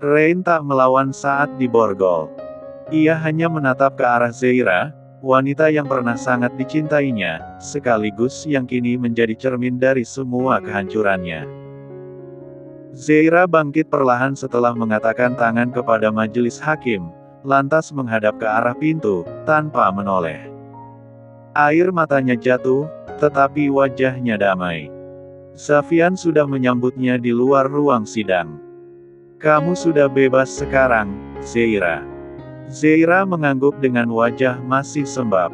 Rain tak melawan saat diborgol. Ia hanya menatap ke arah Zeira, wanita yang pernah sangat dicintainya, sekaligus yang kini menjadi cermin dari semua kehancurannya. Zeira bangkit perlahan setelah mengatakan tangan kepada majelis hakim, lantas menghadap ke arah pintu, tanpa menoleh. Air matanya jatuh, tetapi wajahnya damai. Xavian sudah menyambutnya di luar ruang sidang. "Kamu sudah bebas sekarang, Zeira." Zeira mengangguk dengan wajah masih sembab.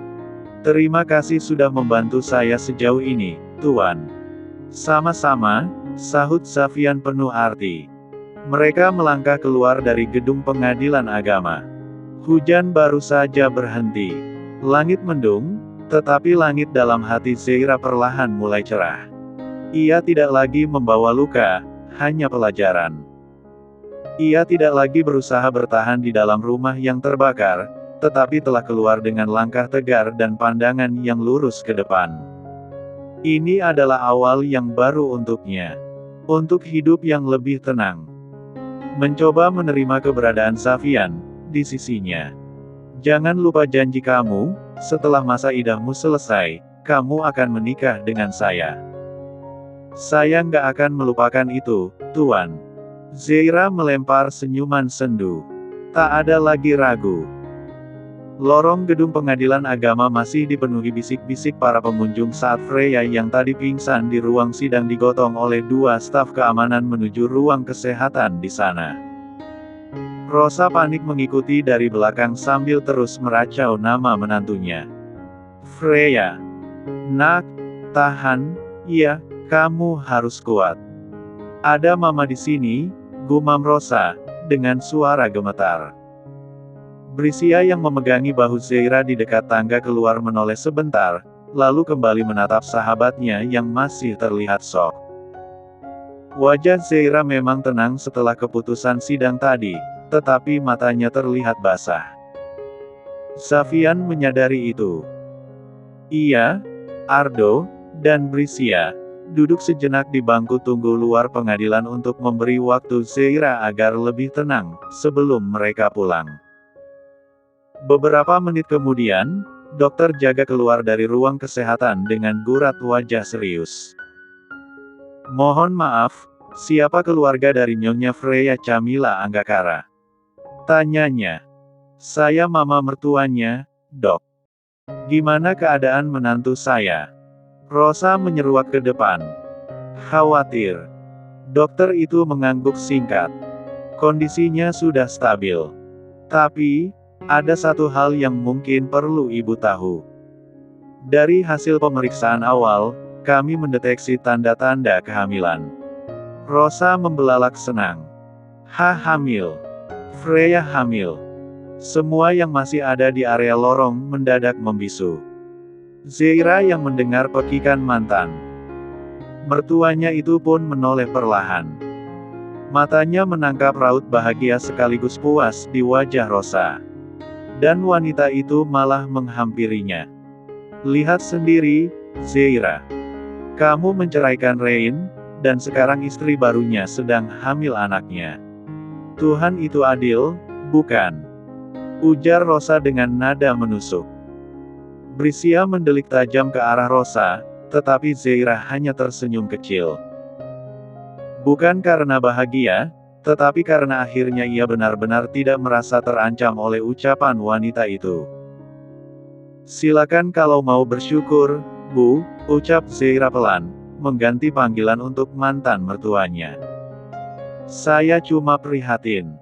"Terima kasih sudah membantu saya sejauh ini, Tuan." "Sama-sama," sahut Xavian penuh arti. Mereka melangkah keluar dari gedung pengadilan agama. Hujan baru saja berhenti. Langit mendung, tetapi langit dalam hati Zeira perlahan mulai cerah. Ia tidak lagi membawa luka, hanya pelajaran. Ia tidak lagi berusaha bertahan di dalam rumah yang terbakar, tetapi telah keluar dengan langkah tegar dan pandangan yang lurus ke depan. Ini adalah awal yang baru untuknya. Untuk hidup yang lebih tenang. Mencoba menerima keberadaan Xavian di sisinya. "Jangan lupa janji kamu, setelah masa idahmu selesai, kamu akan menikah dengan saya." "Saya nggak akan melupakan itu, Tuan." Zeira melempar senyuman sendu. Tak ada lagi ragu. Lorong gedung pengadilan agama masih dipenuhi bisik-bisik para pengunjung saat Freya yang tadi pingsan di ruang sidang digotong oleh dua staf keamanan menuju ruang kesehatan di sana. Rosa panik mengikuti dari belakang sambil terus meracau nama menantunya. "Freya. Nak, tahan, iya, kamu harus kuat. Ada mama di sini," gumam Rosa, dengan suara gemetar. Brisia yang memegangi bahu Zeira di dekat tangga keluar menoleh sebentar, lalu kembali menatap sahabatnya yang masih terlihat syok. Wajah Zeira memang tenang setelah keputusan sidang tadi, tetapi matanya terlihat basah. Xavian menyadari itu. Ia, Ardo, dan Brisia duduk sejenak di bangku tunggu luar pengadilan untuk memberi waktu Zeira agar lebih tenang, sebelum mereka pulang. Beberapa menit kemudian, dokter jaga keluar dari ruang kesehatan dengan gurat wajah serius. "Mohon maaf, siapa keluarga dari Nyonya Freya Camilla Anggakara?" tanyanya. "Saya mama mertuanya, Dok." "Gimana keadaan menantu saya?" Rosa menyeruak ke depan. "Khawatir." Dokter itu mengangguk singkat. "Kondisinya sudah stabil. Tapi, ada satu hal yang mungkin perlu ibu tahu. Dari hasil pemeriksaan awal, kami mendeteksi tanda-tanda kehamilan." Rosa membelalak senang. Hamil. Freya hamil." Semua yang masih ada di area lorong mendadak membisu. Zeira yang mendengar pekikan mantan mertuanya itu pun menoleh perlahan. Matanya menangkap raut bahagia sekaligus puas di wajah Rosa. Dan wanita itu malah menghampirinya. "Lihat sendiri, Zeira. Kamu menceraikan Rain, dan sekarang istri barunya sedang hamil anaknya. Tuhan itu adil, bukan?" ujar Rosa dengan nada menusuk. Brisia mendelik tajam ke arah Rosa, tetapi Zeira hanya tersenyum kecil. Bukan karena bahagia, tetapi karena akhirnya ia benar-benar tidak merasa terancam oleh ucapan wanita itu. "Silakan kalau mau bersyukur, Bu," ucap Zeira pelan, mengganti panggilan untuk mantan mertuanya. "Saya cuma prihatin.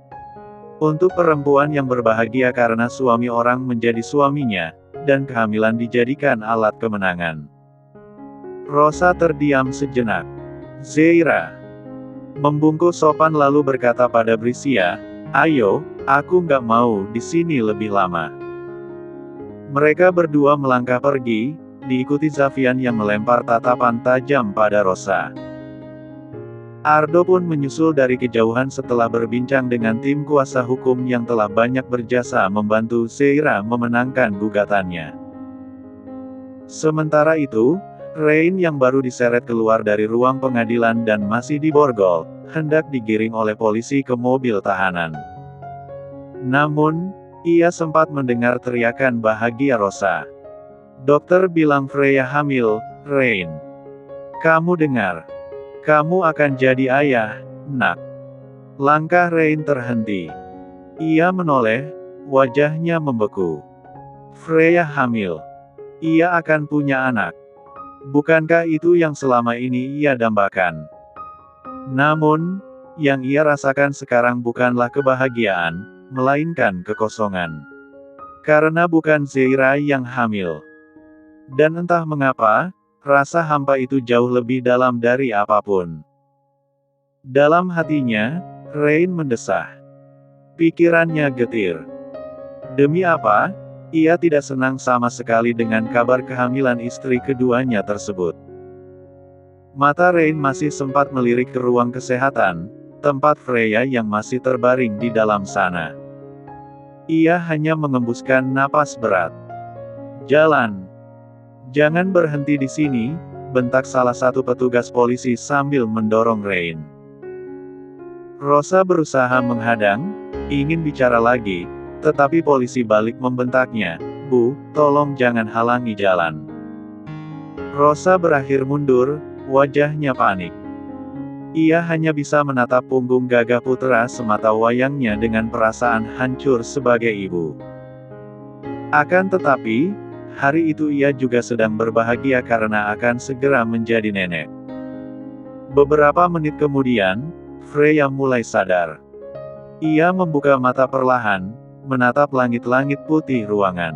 Untuk perempuan yang berbahagia karena suami orang menjadi suaminya, dan kehamilan dijadikan alat kemenangan." Rosa terdiam sejenak. Zeira membungkuk sopan lalu berkata pada Brisia, "Ayo, aku nggak mau di sini lebih lama." Mereka berdua melangkah pergi, diikuti Xavian yang melempar tatapan tajam pada Rosa. Ardo pun menyusul dari kejauhan setelah berbincang dengan tim kuasa hukum yang telah banyak berjasa membantu Zeira memenangkan gugatannya. Sementara itu, Rain yang baru diseret keluar dari ruang pengadilan dan masih diborgol, hendak digiring oleh polisi ke mobil tahanan. Namun, ia sempat mendengar teriakan bahagia Rosa. Dokter bilang Freya hamil, Rain. Kamu dengar? Kamu akan jadi ayah, nak. Langkah Rain terhenti. Ia menoleh, wajahnya membeku. Freya hamil. Ia akan punya anak. Bukankah itu yang selama ini ia dambakan? Namun, yang ia rasakan sekarang bukanlah kebahagiaan, melainkan kekosongan. Karena bukan Zeira yang hamil. Dan entah mengapa, rasa hampa itu jauh lebih dalam dari apapun. Dalam hatinya, Rain mendesah. Pikirannya getir. Demi apa? Ia tidak senang sama sekali dengan kabar kehamilan istri keduanya tersebut. Mata Rain masih sempat melirik ke ruang kesehatan, tempat Freya yang masih terbaring di dalam sana. Ia hanya mengembuskan napas berat. Jalan. Jangan berhenti di sini, bentak salah satu petugas polisi sambil mendorong Rain. Rosa berusaha menghadang, ingin bicara lagi, tetapi polisi balik membentaknya, "Bu, tolong jangan halangi jalan." Rosa berakhir mundur, wajahnya panik. Ia hanya bisa menatap punggung gagah putra semata wayangnya dengan perasaan hancur sebagai ibu. Akan tetapi, hari itu ia juga sedang berbahagia karena akan segera menjadi nenek. Beberapa menit kemudian, Freya mulai sadar. Ia membuka mata perlahan, menatap langit-langit putih ruangan.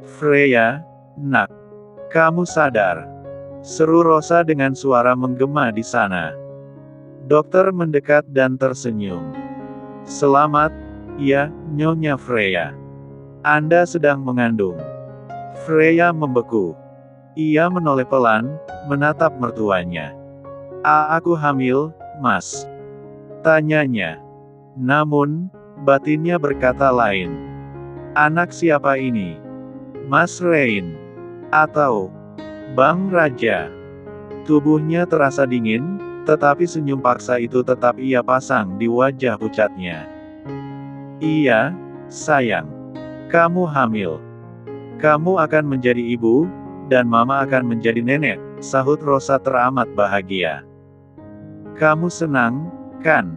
"Freya, nak. Kamu sadar?" seru Rosa dengan suara menggema di sana. Dokter mendekat dan tersenyum. "Selamat, ya, Nyonya Freya. Anda sedang mengandung." Freya membeku. Ia menoleh pelan, menatap mertuanya. Aku hamil, Mas?" tanyanya. Namun, batinnya berkata lain. "Anak siapa ini? Mas Rain? Atau Bang Raja?" Tubuhnya terasa dingin, tetapi senyum paksa itu tetap ia pasang di wajah pucatnya. "Iya, sayang. Kamu hamil. Kamu akan menjadi ibu, dan Mama akan menjadi nenek," sahut Rosa teramat bahagia. "Kamu senang, kan?"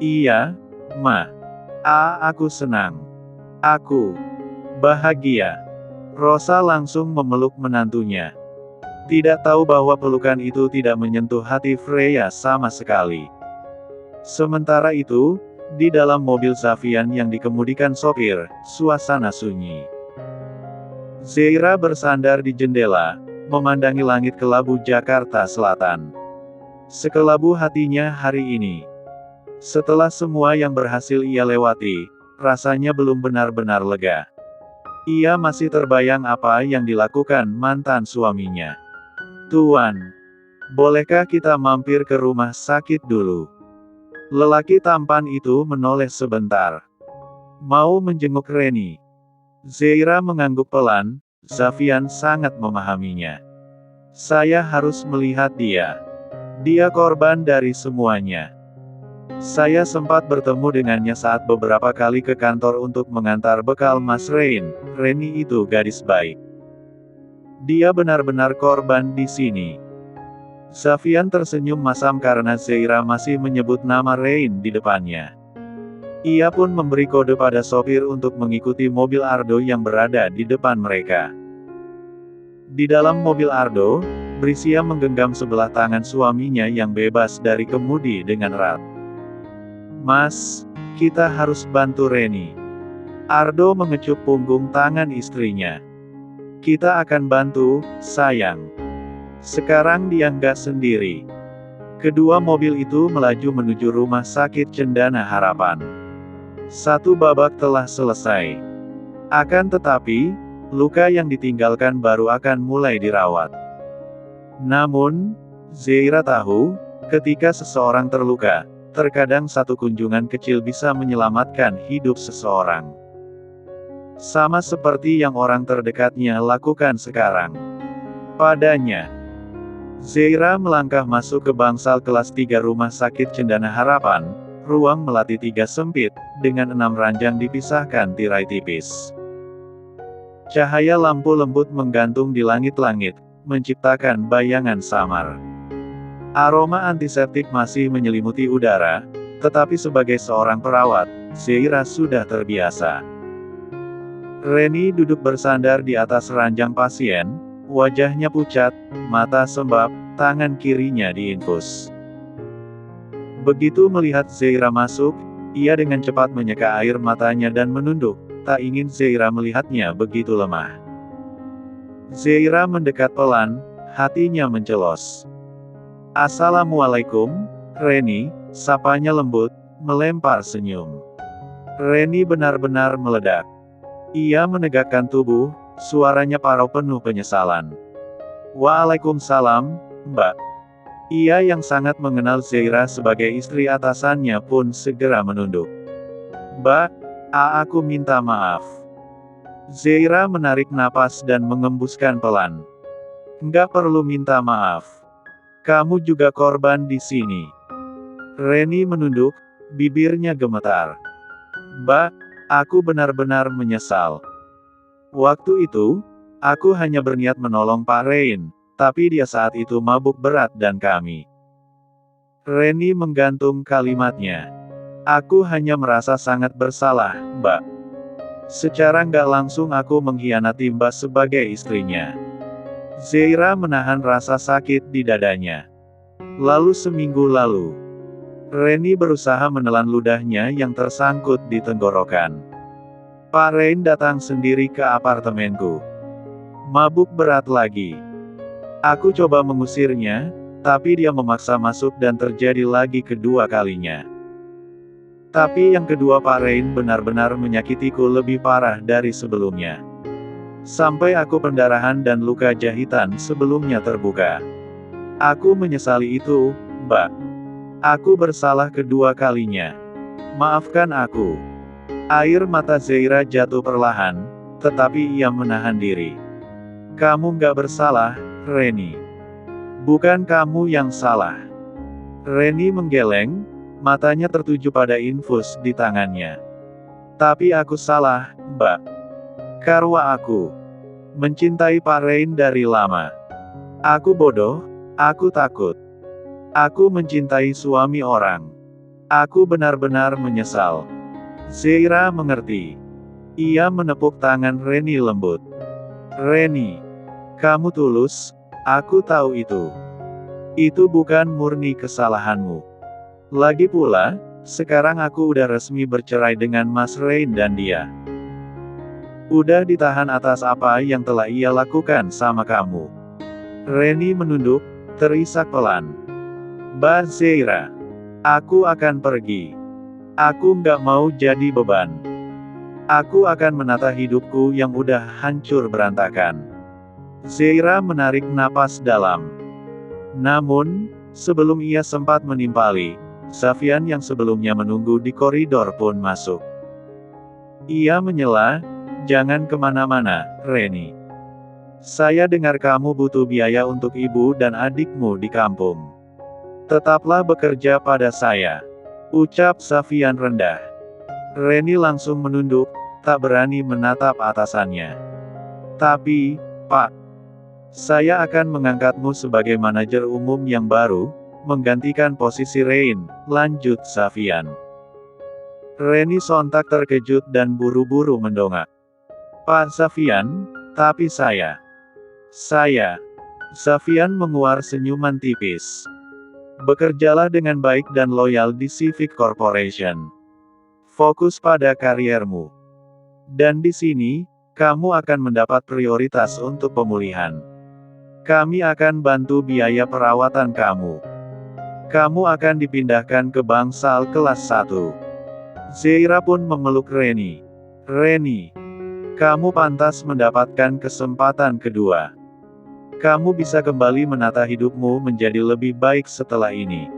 "Iya, Ma. Aku senang. Aku bahagia." Rosa langsung memeluk menantunya. Tidak tahu bahwa pelukan itu tidak menyentuh hati Freya sama sekali. Sementara itu, di dalam mobil Xavian yang dikemudikan sopir, suasana sunyi. Zeira bersandar di jendela, memandangi langit kelabu Jakarta Selatan. Sekelabu hatinya hari ini. Setelah semua yang berhasil ia lewati, rasanya belum benar-benar lega. Ia masih terbayang apa yang dilakukan mantan suaminya. "Tuan, bolehkah kita mampir ke rumah sakit dulu?" Lelaki tampan itu menoleh sebentar. Mau menjenguk Reni. Zeira mengangguk pelan, Xavian sangat memahaminya. "Saya harus melihat dia. Dia korban dari semuanya. Saya sempat bertemu dengannya saat beberapa kali ke kantor untuk mengantar bekal Mas Rain. Reni itu gadis baik. Dia benar-benar korban di sini." Xavian tersenyum masam karena Zeira masih menyebut nama Rain di depannya. Ia pun memberi kode pada sopir untuk mengikuti mobil Ardo yang berada di depan mereka. Di dalam mobil Ardo, Brisia menggenggam sebelah tangan suaminya yang bebas dari kemudi dengan erat. "Mas, kita harus bantu Reni." Ardo mengecup punggung tangan istrinya. "Kita akan bantu, sayang. Sekarang dia nggak sendiri." Kedua mobil itu melaju menuju rumah sakit Cendana Harapan. Satu babak telah selesai. Akan tetapi, luka yang ditinggalkan baru akan mulai dirawat. Namun, Zeira tahu, ketika seseorang terluka, terkadang satu kunjungan kecil bisa menyelamatkan hidup seseorang. Sama seperti yang orang terdekatnya lakukan sekarang padanya. Zeira melangkah masuk ke bangsal kelas 3 Rumah Sakit Cendana Harapan, ruang melati 3 sempit, dengan 6 ranjang dipisahkan tirai tipis. Cahaya lampu lembut menggantung di langit-langit, menciptakan bayangan samar. Aroma antiseptik masih menyelimuti udara, tetapi sebagai seorang perawat, Zeira sudah terbiasa. Reni duduk bersandar di atas ranjang pasien, wajahnya pucat, mata sembab, tangan kirinya diinfus. Begitu melihat Zeira masuk, ia dengan cepat menyeka air matanya dan menunduk, tak ingin Zeira melihatnya begitu lemah. Zeira mendekat pelan, hatinya mencelos. "Assalamualaikum, Reni," sapanya lembut, melempar senyum. Reni benar-benar meledak. Ia menegakkan tubuh, suaranya parau penuh penyesalan. "Waalaikumsalam, Mbak." Ia yang sangat mengenal Zeira sebagai istri atasannya pun segera menunduk. "Mbak, aku minta maaf." Zeira menarik napas dan mengembuskan pelan. "Nggak perlu minta maaf. Kamu juga korban di sini." Reni menunduk, bibirnya gemetar. "Mbak, aku benar-benar menyesal. Waktu itu, aku hanya berniat menolong Pak Rein, tapi dia saat itu mabuk berat dan kami." Reni menggantung kalimatnya. "Aku hanya merasa sangat bersalah, Mbak. Secara nggak langsung aku mengkhianati Mbak sebagai istrinya." Zeira menahan rasa sakit di dadanya. Lalu seminggu lalu, Reni berusaha menelan ludahnya yang tersangkut di tenggorokan. "Pak Rein datang sendiri ke apartemenku. Mabuk berat lagi. Aku coba mengusirnya, tapi dia memaksa masuk dan terjadi lagi kedua kalinya. Tapi yang kedua Pak Rein benar-benar menyakitiku lebih parah dari sebelumnya. Sampai aku pendarahan dan luka jahitan sebelumnya terbuka. Aku menyesali itu, Mbak. Aku bersalah kedua kalinya. Maafkan aku." Air mata Zeira jatuh perlahan, tetapi ia menahan diri. "Kamu nggak bersalah, Reni. Bukan kamu yang salah." Reni menggeleng, matanya tertuju pada infus di tangannya. "Tapi aku salah, Mbak. Karena aku mencintai Pak Rein dari lama. Aku bodoh, aku takut. Aku mencintai suami orang. Aku benar-benar menyesal." Zeira mengerti. Ia menepuk tangan Reni lembut. "Reni, kamu tulus, aku tahu itu. Itu bukan murni kesalahanmu. Lagi pula, sekarang aku udah resmi bercerai dengan Mas Rein dan dia udah ditahan atas apa yang telah ia lakukan sama kamu." Reni menunduk, terisak pelan. "Mbak Zeira, aku akan pergi. Aku nggak mau jadi beban. Aku akan menata hidupku yang udah hancur berantakan." Zeira menarik napas dalam. Namun, sebelum ia sempat menimpali, Safian yang sebelumnya menunggu di koridor pun masuk. Ia menyela, "Jangan kemana-mana, Reni. Saya dengar kamu butuh biaya untuk ibu dan adikmu di kampung. Tetaplah bekerja pada saya," ucap Safian rendah. Reni langsung menunduk, tak berani menatap atasannya. "Tapi, Pak, saya akan mengangkatmu sebagai manajer umum yang baru, menggantikan posisi Rein," lanjut Safian. Reni sontak terkejut dan buru-buru mendongak. "Pak Safian, tapi saya..." Safian menguar senyuman tipis. "Bekerjalah dengan baik dan loyal di Civic Corporation. Fokus pada kariermu. Dan di sini, kamu akan mendapat prioritas untuk pemulihan. Kami akan bantu biaya perawatan kamu. Kamu akan dipindahkan ke bangsal kelas 1. Zeira pun memeluk Reni. "Reni, kamu pantas mendapatkan kesempatan kedua. Kamu bisa kembali menata hidupmu menjadi lebih baik setelah ini."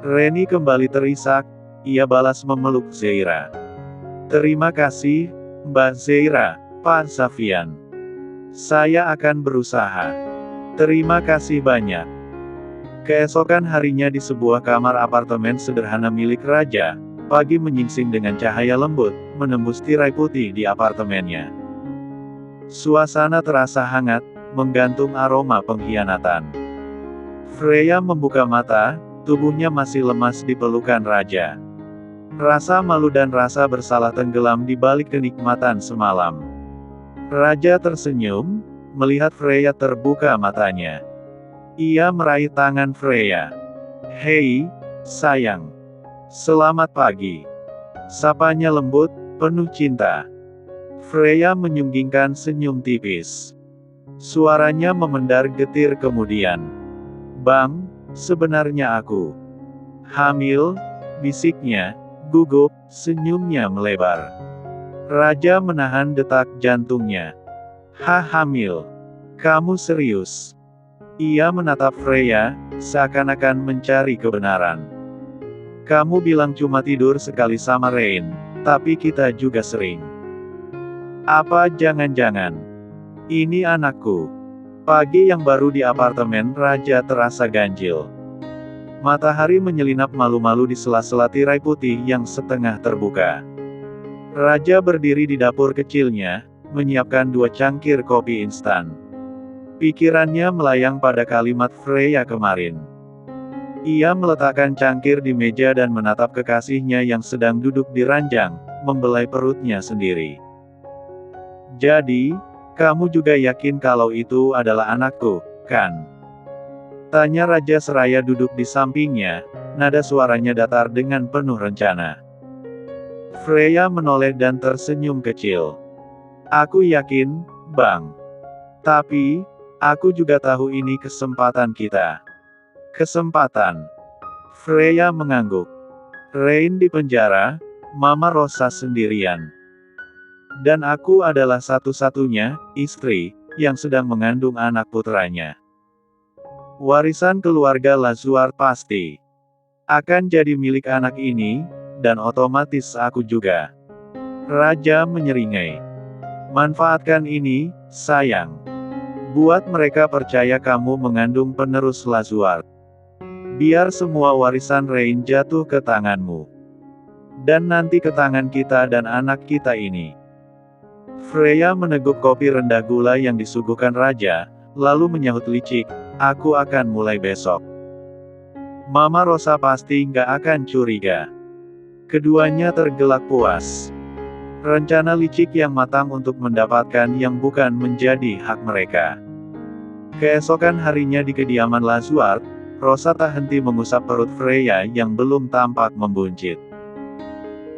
Reni kembali terisak, ia balas memeluk Zeira. "Terima kasih, Mbak Zeira, Pak Safian. Saya akan berusaha. Terima kasih banyak." Keesokan harinya di sebuah kamar apartemen sederhana milik raja, pagi menyingsing dengan cahaya lembut, menembus tirai putih di apartemennya. Suasana terasa hangat, menggantung aroma pengkhianatan. Freya membuka mata, tubuhnya masih lemas di pelukan raja. Rasa malu dan rasa bersalah tenggelam di balik kenikmatan semalam. Raja tersenyum, melihat Freya terbuka matanya. Ia meraih tangan Freya. "Hei, sayang. Selamat pagi." Sapanya lembut, penuh cinta. Freya menyunggingkan senyum tipis. Suaranya memendar getir kemudian. "Bang, sebenarnya aku hamil," bisiknya, gugup, senyumnya melebar. Raja menahan detak jantungnya. Hamil? Kamu serius?" Ia menatap Freya, seakan-akan mencari kebenaran. "Kamu bilang cuma tidur sekali sama Rain, tapi kita juga sering. Apa jangan-jangan ini anakku?" Pagi yang baru di apartemen raja terasa ganjil. Matahari menyelinap malu-malu di sela-sela tirai putih yang setengah terbuka. Raja berdiri di dapur kecilnya, menyiapkan 2 cangkir kopi instan. Pikirannya melayang pada kalimat Freya kemarin. Ia meletakkan cangkir di meja dan menatap kekasihnya yang sedang duduk di ranjang, membelai perutnya sendiri. "Jadi, kamu juga yakin kalau itu adalah anakku, kan?" Tanya Raja seraya duduk di sampingnya, nada suaranya datar dengan penuh rencana. Freya menoleh dan tersenyum kecil. "Aku yakin, Bang. Tapi, aku juga tahu ini kesempatan kita." "Kesempatan?" Freya mengangguk. "Rain di penjara, Mama Rosa sendirian. Dan aku adalah satu-satunya istri yang sedang mengandung anak putranya. Warisan keluarga Lazuard pasti akan jadi milik anak ini, dan otomatis aku juga." Raja menyeringai. "Manfaatkan ini, sayang. Buat mereka percaya kamu mengandung penerus Lazuard. Biar semua warisan Rain jatuh ke tanganmu. Dan nanti ke tangan kita dan anak kita ini." Freya meneguk kopi rendah gula yang disuguhkan Raja, lalu menyahut licik, "Aku akan mulai besok. Mama Rosa pasti nggak akan curiga." Keduanya tergelak puas. Rencana licik yang matang untuk mendapatkan yang bukan menjadi hak mereka. Keesokan harinya di kediaman Lazuard, Rosa tak henti mengusap perut Freya yang belum tampak membuncit.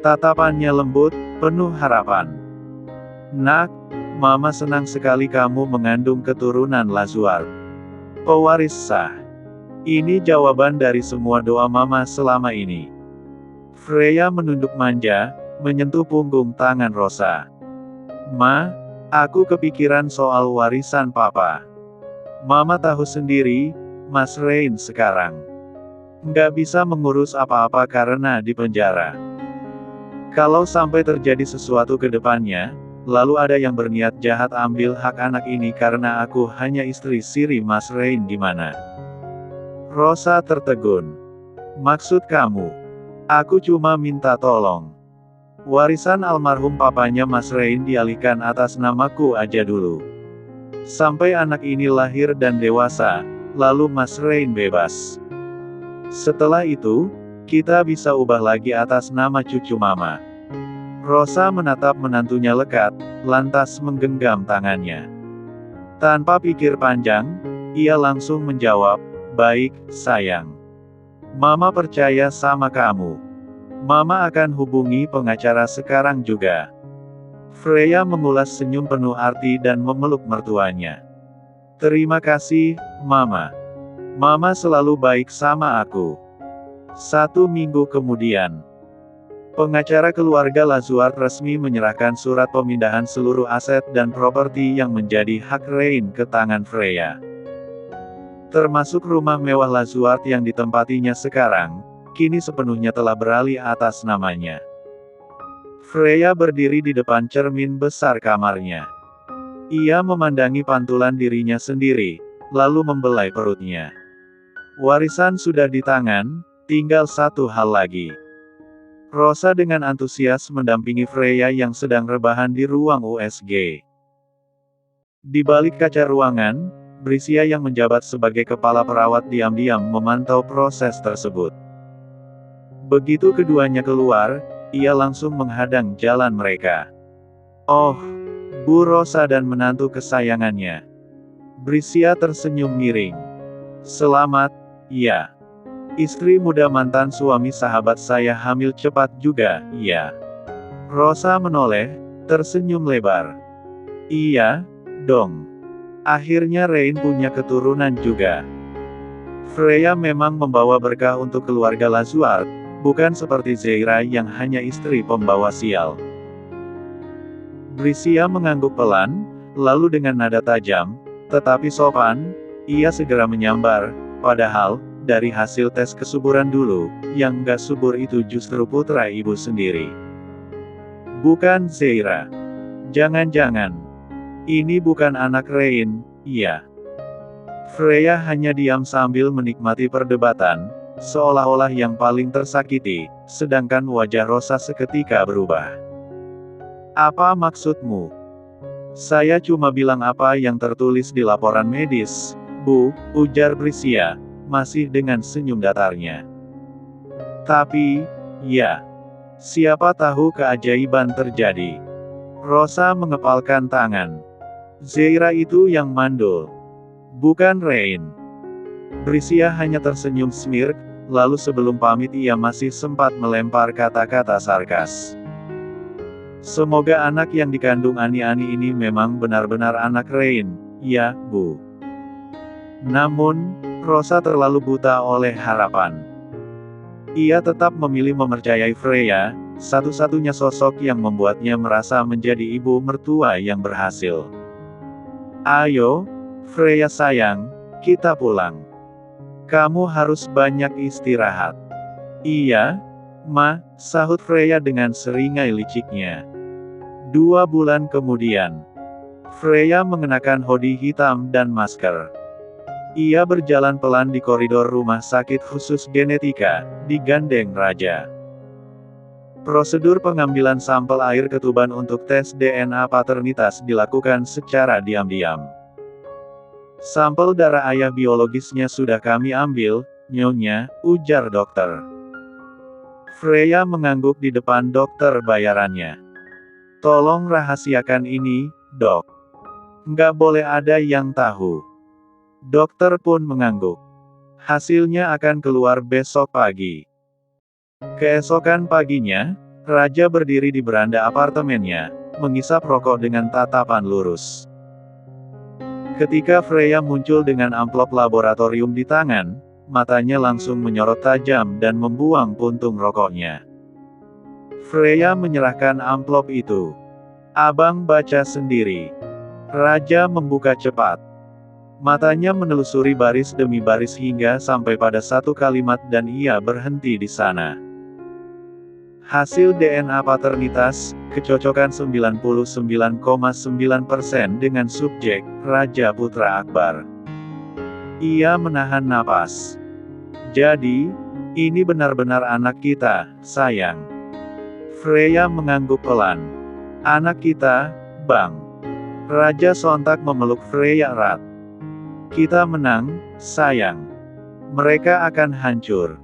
Tatapannya lembut, penuh harapan. "Nak, Mama senang sekali kamu mengandung keturunan Lazuard. Pewaris sah. Ini jawaban dari semua doa Mama selama ini." Freya menunduk manja, menyentuh punggung tangan Rosa. "Ma, aku kepikiran soal warisan Papa. Mama tahu sendiri, Mas Rain sekarang nggak bisa mengurus apa-apa karena di penjara. Kalau sampai terjadi sesuatu ke depannya, lalu ada yang berniat jahat ambil hak anak ini karena aku hanya istri siri Mas Rain gimana?" Rosa tertegun. "Maksud kamu?" "Aku cuma minta tolong. Warisan almarhum papanya Mas Rain dialihkan atas namaku aja dulu. Sampai anak ini lahir dan dewasa, lalu Mas Rain bebas. Setelah itu, kita bisa ubah lagi atas nama cucu Mama." Rosa menatap menantunya lekat, lantas menggenggam tangannya. Tanpa pikir panjang, ia langsung menjawab, "Baik, sayang. Mama percaya sama kamu. Mama akan hubungi pengacara sekarang juga." Freya mengulas senyum penuh arti dan memeluk mertuanya. "Terima kasih, Mama. Mama selalu baik sama aku." 1 minggu kemudian, pengacara keluarga Lazuard resmi menyerahkan surat pemindahan seluruh aset dan properti yang menjadi hak Rain ke tangan Freya. Termasuk rumah mewah Lazuard yang ditempatinya sekarang, kini sepenuhnya telah beralih atas namanya. Freya berdiri di depan cermin besar kamarnya. Ia memandangi pantulan dirinya sendiri, lalu membelai perutnya. Warisan sudah di tangan, tinggal satu hal lagi. Rosa dengan antusias mendampingi Freya yang sedang rebahan di ruang USG. Di balik kaca ruangan, Brisia yang menjabat sebagai kepala perawat diam-diam memantau proses tersebut. Begitu keduanya keluar, ia langsung menghadang jalan mereka. "Oh, Bu Rosa dan menantu kesayangannya." Brisia tersenyum miring. "Selamat, ya. Istri muda mantan suami sahabat saya hamil cepat juga, ya." Rosa menoleh, tersenyum lebar. "Iya, dong. Akhirnya Rain punya keturunan juga." Freya memang membawa berkah untuk keluarga Lazuart, bukan seperti Zeira yang hanya istri pembawa sial. Brisia mengangguk pelan, lalu dengan nada tajam, tetapi sopan, ia segera menyambar, "Padahal, dari hasil tes kesuburan dulu, yang gak subur itu justru putra ibu sendiri. Bukan Zeira. Jangan-jangan. Ini bukan anak Rain, iya." Freya hanya diam sambil menikmati perdebatan, seolah-olah yang paling tersakiti, sedangkan wajah Rosa seketika berubah. "Apa maksudmu?" "Saya cuma bilang apa yang tertulis di laporan medis, Bu," ujar Brisia, masih dengan senyum datarnya. "Tapi, ya, siapa tahu keajaiban terjadi." Rosa mengepalkan tangan. "Zeira itu yang mandul. Bukan Rain." Brisia hanya tersenyum smirk, lalu sebelum pamit ia masih sempat melempar kata-kata sarkas. "Semoga anak yang dikandung Ani-Ani ini memang benar-benar anak Rain, ya, Bu." Namun, Rosa terlalu buta oleh harapan. Ia tetap memilih mempercayai Freya, satu-satunya sosok yang membuatnya merasa menjadi ibu mertua yang berhasil. "Ayo, Freya sayang, kita pulang. Kamu harus banyak istirahat." "Iya, Ma," sahut Freya dengan seringai liciknya. 2 bulan kemudian, Freya mengenakan hoodie hitam dan masker. Ia berjalan pelan di koridor rumah sakit khusus genetika, digandeng Raja. Prosedur pengambilan sampel air ketuban untuk tes DNA paternitas dilakukan secara diam-diam. "Sampel darah ayah biologisnya sudah kami ambil, Nyonya," ujar dokter. Freya mengangguk di depan dokter bayarannya. "Tolong rahasiakan ini, Dok. Nggak boleh ada yang tahu." Dokter pun mengangguk. "Hasilnya akan keluar besok pagi." Keesokan paginya, Raja berdiri di beranda apartemennya, mengisap rokok dengan tatapan lurus. Ketika Freya muncul dengan amplop laboratorium di tangan, matanya langsung menyorot tajam dan membuang puntung rokoknya. Freya menyerahkan amplop itu. "Abang baca sendiri." Raja membuka cepat. Matanya menelusuri baris demi baris hingga sampai pada satu kalimat dan ia berhenti di sana. "Hasil DNA paternitas, kecocokan 99,9% dengan subjek, Raja Putra Akbar." Ia menahan napas. "Jadi, ini benar-benar anak kita, sayang." Freya mengangguk pelan. "Anak kita, Bang." Raja sontak memeluk Freya erat. "Kita menang, sayang. Mereka akan hancur."